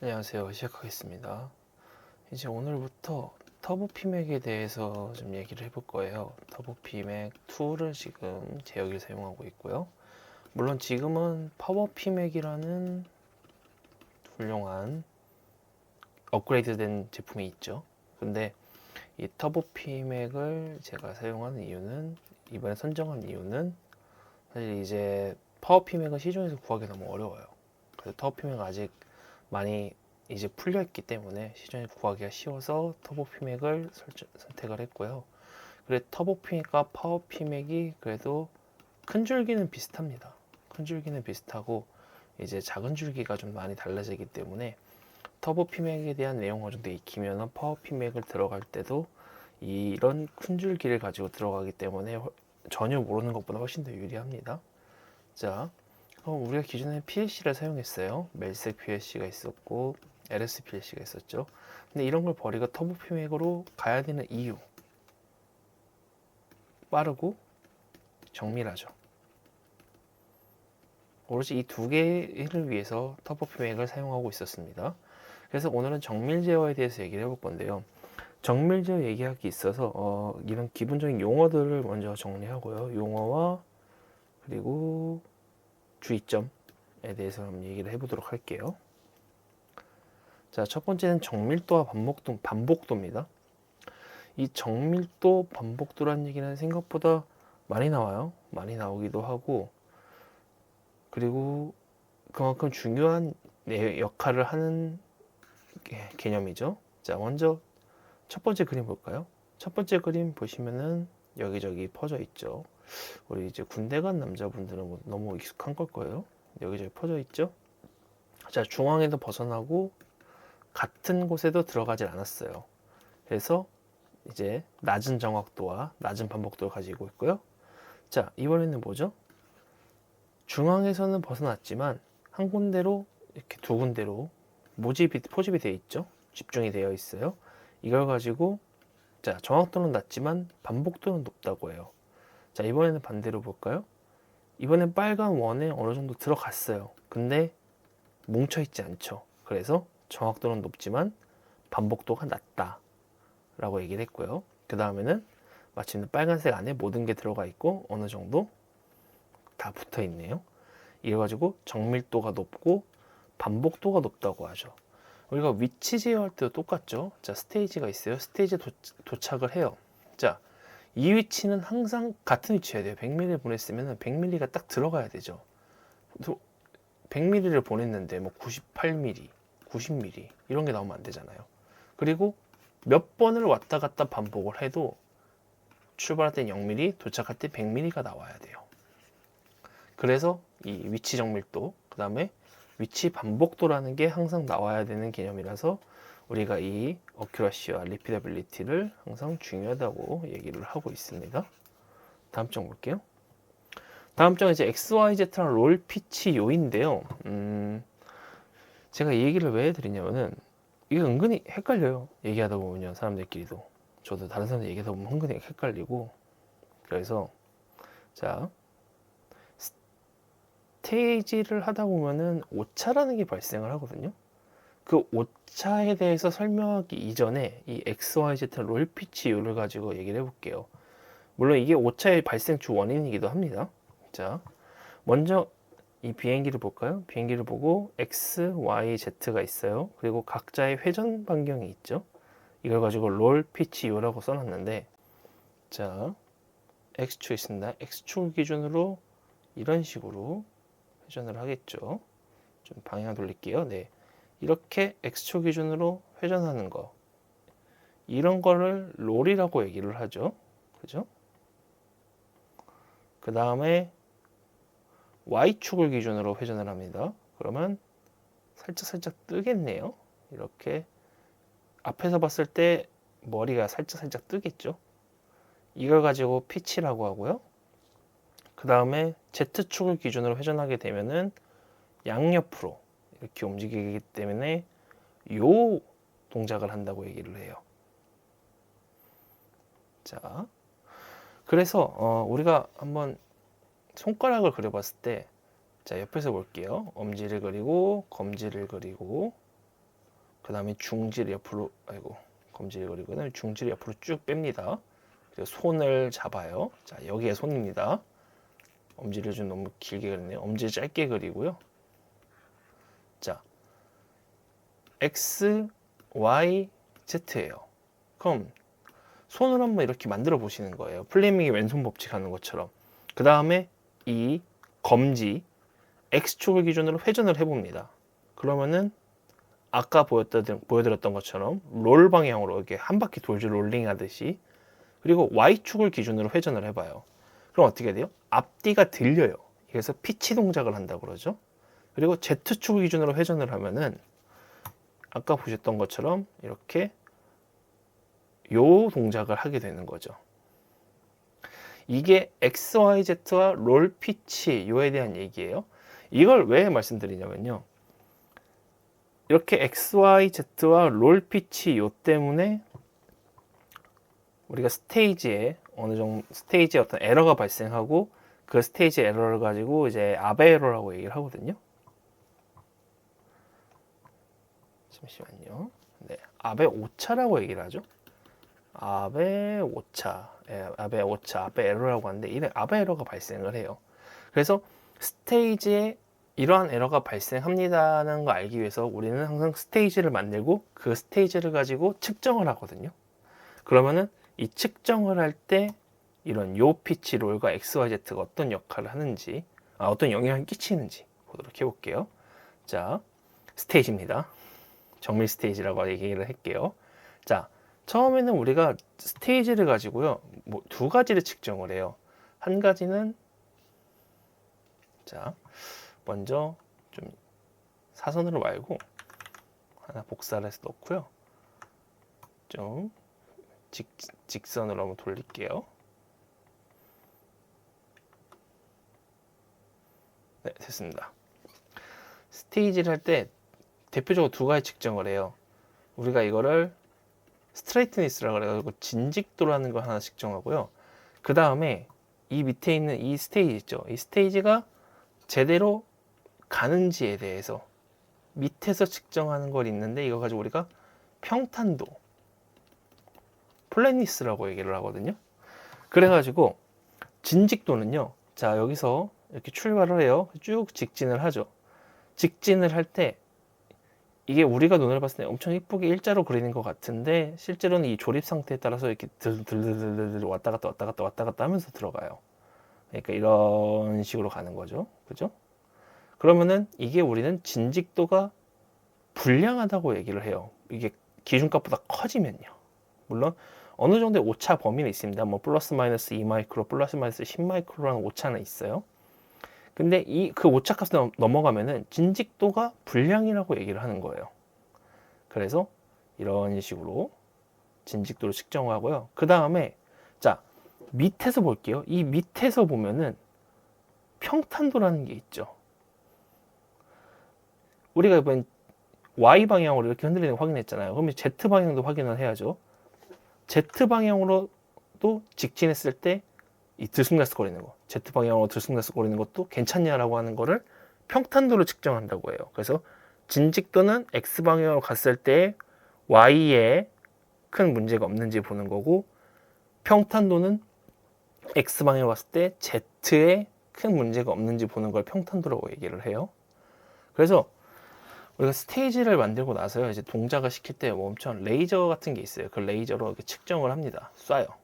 안녕하세요. 시작하겠습니다. 이제 오늘부터 터보피맥에 대해서 좀 얘기를 해볼 거예요. 터보피맥 2를 지금 제어기를 사용하고 있고요. 물론 지금은 파워피맥이라는 훌륭한 업그레이드된 제품이 있죠. 근데 이 터보피맥을 제가 사용하는 이유는, 이번에 선정한 이유는 사실 이제 파워피맥은 시중에서 구하기 너무 어려워요. 그래서 터보피맥 아직 많이 이제 풀려 있기 때문에 시중에 구하기가 쉬워서 터보피맥을 선택을 했고요. 그래 터보피맥과 파워피맥이 그래도 큰 줄기는 비슷합니다. 큰 줄기는 비슷하고 이제 작은 줄기가 좀 많이 달라지기 때문에 터보피맥에 대한 내용을 좀 더 익히면 파워피맥을 들어갈 때도 이런 큰 줄기를 가지고 들어가기 때문에 전혀 모르는 것보다 훨씬 더 유리합니다. 자, 우리가 기존에 PLC를 사용했어요. 멜색 PLC가 있었고 LS PLC가 있었죠. 근데 이런 걸 버리고 터보피맥으로 가야 되는 이유, 빠르고 정밀하죠. 오로지 이 두 개를 위해서 터보피맥을 사용하고 있었습니다. 그래서 오늘은 정밀 제어에 대해서 얘기를 해볼 건데요. 정밀 제어 얘기하기 있어서 이런 기본적인 용어들을 먼저 정리하고요. 용어와 그리고 주의점에 대해서 한번 얘기를 해보도록 할게요. 자, 첫 번째는 정밀도와 반복도입니다. 이 정밀도, 반복도라는 얘기는 생각보다 많이 나와요. 많이 나오기도 하고, 그리고 그만큼 중요한 역할을 하는 개념이죠. 자, 먼저 첫 번째 그림 볼까요? 첫 번째 그림 보시면은 여기저기 퍼져 있죠. 우리 이제 군대 간 남자분들은 너무 익숙한 걸 거예요. 여기저기 퍼져 있죠. 자, 중앙에도 벗어나고 같은 곳에도 들어가질 않았어요. 그래서 이제 낮은 정확도와 낮은 반복도를 가지고 있고요. 자, 이번에는 뭐죠? 중앙에서는 벗어났지만 한 군데로 이렇게 두 군데로 포집이 되어 있죠. 집중이 되어 있어요. 이걸 가지고 자, 정확도는 낮지만 반복도는 높다고 해요. 자, 이번에는 반대로 볼까요? 이번엔 빨간 원에 어느 정도 들어갔어요. 근데 뭉쳐있지 않죠. 그래서 정확도는 높지만 반복도가 낮다 라고 얘기를 했고요. 그 다음에는 마침내 빨간색 안에 모든 게 들어가 있고 어느 정도 다 붙어 있네요. 이래 가지고 정밀도가 높고 반복도가 높다고 하죠. 우리가 위치 제어할 때도 똑같죠. 자, 스테이지가 있어요. 스테이지에 도착을 해요. 자, 이 위치는 항상 같은 위치여야 돼요. 100mm 보냈으면 100mm가 딱 들어가야 되죠. 100mm를 보냈는데 뭐 98mm, 90mm 이런 게 나오면 안 되잖아요. 그리고 몇 번을 왔다 갔다 반복을 해도 출발할 땐 0mm, 도착할 때 100mm가 나와야 돼요. 그래서 이 위치 정밀도, 그 다음에 위치 반복도라는 게 항상 나와야 되는 개념이라서 우리가 이 어큐러시와 리피더빌리티를 항상 중요하다고 얘기를 하고 있습니다. 다음 장 볼게요. 다음 장은 이제 XYZ랑 롤 피치 요인데요. 제가 이 얘기를 왜 해드리냐면은 이게 은근히 헷갈려요. 얘기하다 보면요, 사람들끼리도. 저도 다른 사람들 얘기하다 보면 은근히 헷갈리고. 그래서 자, 스테이지를 하다 보면은 오차라는 게 발생을 하거든요. 그 오차에 대해서 설명하기 이전에 이 XYZ 롤 피치율을 가지고 얘기를 해볼게요. 물론 이게 오차의 발생 주 원인이기도 합니다. 자, 먼저 이 비행기를 볼까요? 비행기를 보고 X, Y, Z가 있어요. 그리고 각자의 회전 반경이 있죠. 이걸 가지고 롤 피치율이라고 써놨는데, 자, X축 있습니다. X축 기준으로 이런 식으로 회전을 하겠죠. 좀 방향 돌릴게요. 네. 이렇게 X축 기준으로 회전하는 거. 이런 거를 롤이라고 얘기를 하죠. 그죠? 그 다음에 Y축을 기준으로 회전을 합니다. 그러면 살짝 뜨겠네요. 이렇게 앞에서 봤을 때 머리가 살짝 뜨겠죠. 이걸 가지고 피치라고 하고요. 그 다음에 Z축을 기준으로 회전하게 되면은 양옆으로 이렇게 움직이기 때문에 요 동작을 한다고 얘기를 해요. 자, 그래서 우리가 한번 손가락을 그려봤을 때, 자, 옆에서 볼게요. 엄지를 그리고 검지를 그리고 그 다음에 중지를 옆으로, 아이고, 검지를 그리고, 그 다음에 중지를 옆으로 쭉 뺍니다. 그리고 손을 잡아요. 자, 여기에 손입니다. 엄지를 좀 너무 길게 그렸네요. 엄지를 짧게 그리고요. 자, X, Y, Z예요. 그럼 손을 한번 이렇게 만들어 보시는 거예요. 플레밍의 왼손 법칙 하는 것처럼. 그 다음에 이 검지 X축을 기준으로 회전을 해봅니다. 그러면은 아까 보여드렸던 것처럼 롤 방향으로 이렇게 한 바퀴 돌지 롤링 하듯이, 그리고 Y축을 기준으로 회전을 해봐요. 그럼 어떻게 돼요? 앞뒤가 들려요. 그래서 피치 동작을 한다고 그러죠. 그리고 Z축을 기준으로 회전을 하면은 아까 보셨던 것처럼 이렇게 요 동작을 하게 되는 거죠. 이게 XYZ와 롤 피치 요에 대한 얘기예요. 이걸 왜 말씀드리냐면요. 이렇게 XYZ와 롤 피치 요 때문에 우리가 스테이지에 어느 정도 스테이지에 어떤 에러가 발생하고 그 스테이지 에러를 가지고 이제 아베 에러라고 얘기를 하거든요. 잠시만요. 네, 아베 오차라고 얘기를 하죠. 아베 오차, 아베 오차, 아베 에러라고 하는데 이 아베 에러가 발생을 해요. 그래서 스테이지에 이러한 에러가 발생합니다는 거 알기 위해서 우리는 항상 스테이지를 만들고 그 스테이지를 가지고 측정을 하거든요. 그러면은 이 측정을 할 때 이런 요 피치 롤과 XYZ가 어떤 역할을 하는지, 어떤 영향을 끼치는지 보도록 해볼게요. 자, 스테이지입니다. 정밀 스테이지라고 얘기를 할게요. 자, 처음에는 우리가 스테이지를 가지고요, 뭐 두 가지를 측정을 해요. 한 가지는, 자, 먼저 좀 사선으로 말고 하나 복사를 해서 넣고요. 좀 직선으로 한번 돌릴게요. 네, 됐습니다. 스테이지를 할 때 대표적으로 두 가지 측정을 해요. 우리가 이거를 스트레이트니스라고 그래가지고 진직도라는 거 하나 측정하고요. 그 다음에 이 밑에 있는 이 스테이지 있죠. 이 스테이지가 제대로 가는지에 대해서 밑에서 측정하는 걸 있는데, 이거 가지고 우리가 평탄도, 플랫니스라고 얘기를 하거든요. 그래가지고 진직도는요, 자, 여기서 이렇게 출발을 해요. 쭉 직진을 하죠. 직진을 할 때 이게 우리가 눈을 봤을 때 엄청 이쁘게 일자로 그리는 것 같은데, 실제로는 이 조립 상태에 따라서 이렇게 들들들들 왔다 갔다 왔다 갔다 왔다 갔다 하면서 들어가요. 그러니까 이런 식으로 가는 거죠. 그죠? 그러면은 이게 우리는 진직도가 불량하다고 얘기를 해요. 이게 기준값보다 커지면요. 물론 어느 정도의 오차 범위는 있습니다. 뭐 플러스 마이너스 2마이크로, 플러스 마이너스 10마이크로라는 오차는 있어요. 근데 그 오차 값을 넘어가면은 진직도가 불량이라고 얘기를 하는 거예요. 그래서 이런 식으로 진직도를 측정하고요. 그 다음에 자, 밑에서 볼게요. 이 밑에서 보면은 평탄도라는 게 있죠. 우리가 이번 Y 방향으로 이렇게 흔들리는 거 확인했잖아요. 그러면 Z 방향도 확인을 해야죠. Z 방향으로도 직진했을 때 이 들쑥날쑥거리는 거, Z 방향으로 들쑥날쑥거리는 것도 괜찮냐라고 하는 거를 평탄도를 측정한다고 해요. 그래서 진직도는 X 방향으로 갔을 때 Y에 큰 문제가 없는지 보는 거고, 평탄도는 X 방향으로 갔을 때 Z에 큰 문제가 없는지 보는 걸 평탄도라고 얘기를 해요. 그래서 우리가 스테이지를 만들고 나서요, 이제 동작을 시킬 때 엄청 레이저 같은 게 있어요. 그 레이저로 이렇게 측정을 합니다. 쏴요.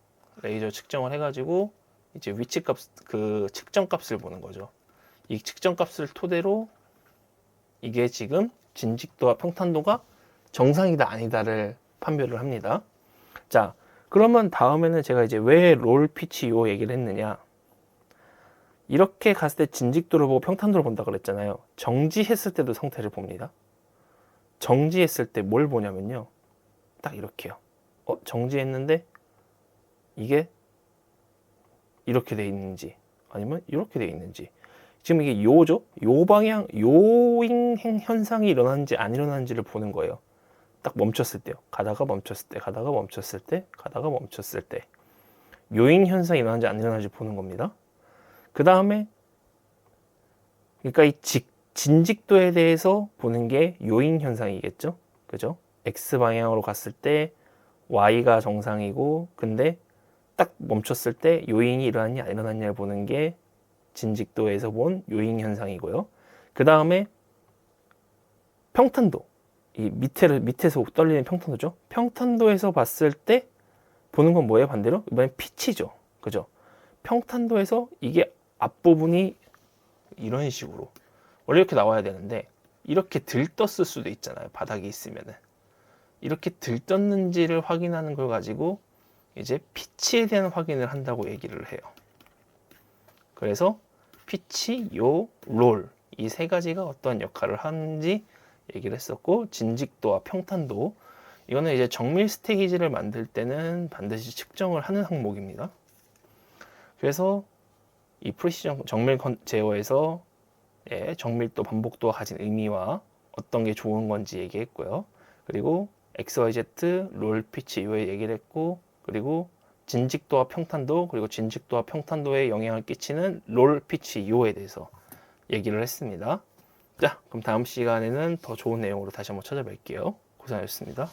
레이저 측정을 해가지고 이제 위치값, 그 측정값을 보는 거죠. 이 측정값을 토대로 이게 지금 진직도와 평탄도가 정상이다 아니다를 판별을 합니다. 자, 그러면 다음에는 제가 이제 왜 롤 피치 요 얘기를 했느냐, 이렇게 갔을 때 진직도를 보고 평탄도를 본다 그랬잖아요. 정지했을 때도 상태를 봅니다. 정지했을 때 뭘 보냐면요, 딱 이렇게요. 정지했는데 이게 이렇게 돼 있는지 아니면 이렇게 돼 있는지, 지금 이게 요죠? 요 방향, 요잉 현상이 일어나는지 안 일어나는지를 보는 거예요. 딱 멈췄을 때요. 가다가 멈췄을 때, 가다가 멈췄을 때, 가다가 멈췄을 때 요잉 현상이 일어나는지 안 일어나는지 보는 겁니다. 그 다음에 그러니까 이 진직도에 대해서 보는 게 요잉 현상이겠죠? 그죠? X 방향으로 갔을 때 Y가 정상이고, 근데 딱 멈췄을 때 요잉이 일어났냐 안 일어났냐를 보는 게 진직도에서 본 요잉 현상이고요. 그 다음에 평탄도, 이 밑에서 떨리는 평탄도죠. 평탄도에서 봤을 때 보는 건 뭐예요? 반대로 이번엔 피치죠. 그죠? 평탄도에서 이게 앞부분이 이런 식으로 원래 이렇게 나와야 되는데 이렇게 들떴을 수도 있잖아요. 바닥에 있으면은 이렇게 들떴는지를 확인하는 걸 가지고 이제 피치에 대한 확인을 한다고 얘기를 해요. 그래서 피치, 요, 롤 이 세 가지가 어떤 역할을 하는지 얘기를 했었고, 진직도와 평탄도 이거는 이제 정밀 스테이지를 만들 때는 반드시 측정을 하는 항목입니다. 그래서 이 프리시전 정밀 제어에서 정밀도, 반복도가 가진 의미와 어떤 게 좋은 건지 얘기했고요. 그리고 XYZ, 롤, 피치 이후에 얘기를 했고, 그리고 진직도와 평탄도, 그리고 진직도와 평탄도에 영향을 끼치는 롤, 피치 이후에 대해서 얘기를 했습니다. 자, 그럼 다음 시간에는 더 좋은 내용으로 다시 한번 찾아뵐게요. 고생하셨습니다.